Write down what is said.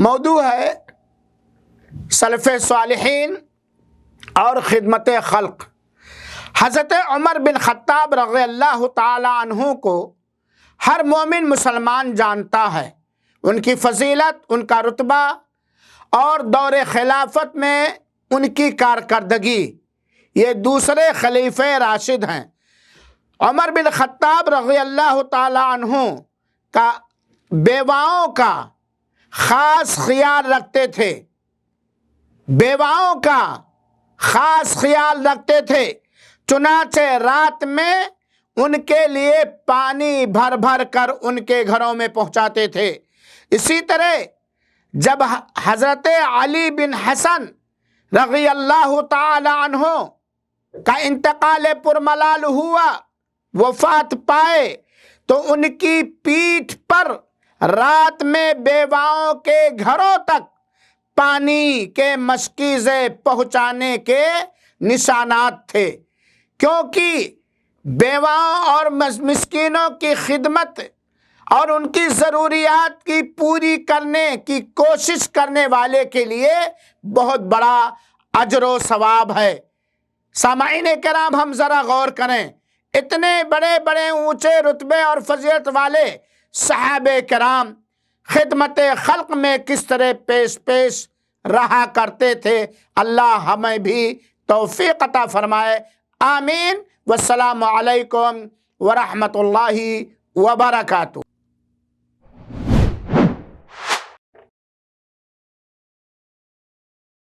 موضوع ہے سلف صالحین اور خدمت خلق۔ حضرت عمر بن خطاب رضی اللہ تعالی عنہ کو ہر مومن مسلمان جانتا ہے، ان کی فضیلت، ان کا رتبہ اور دور خلافت میں ان کی کارکردگی۔ یہ دوسرے خلیفہ راشد ہیں۔ عمر بن خطاب رضی اللہ تعالی عنہ کا بیواؤں کا خاص خیال رکھتے تھے، بیواؤں کا خاص خیال رکھتے تھے، چنانچہ رات میں ان کے لیے پانی بھر بھر کر ان کے گھروں میں پہنچاتے تھے۔ اسی طرح جب حضرت علی بن حسن رضی اللہ تعالی عنہ کا انتقال پرملال ہوا، وفات پائے، تو ان کی پیٹھ پر رات میں بیواؤں کے گھروں تک پانی کے مشکیزیں پہنچانے کے نشانات تھے، کیونکہ بیواؤں اور مسکینوں کی خدمت اور ان کی ضروریات کی پوری کرنے کی کوشش کرنے والے کے لیے بہت بڑا اجر و ثواب ہے۔ سامعین کرام، ہم ذرا غور کریں، اتنے بڑے بڑے اونچے رتبے اور فضیلت والے صحابہ کرام خدمت خلق میں کس طرح پیش رہا کرتے تھے۔ اللہ ہمیں بھی توفیق عطا فرمائے، آمین۔ والسلام علیکم ورحمۃ اللہ وبرکاتہ۔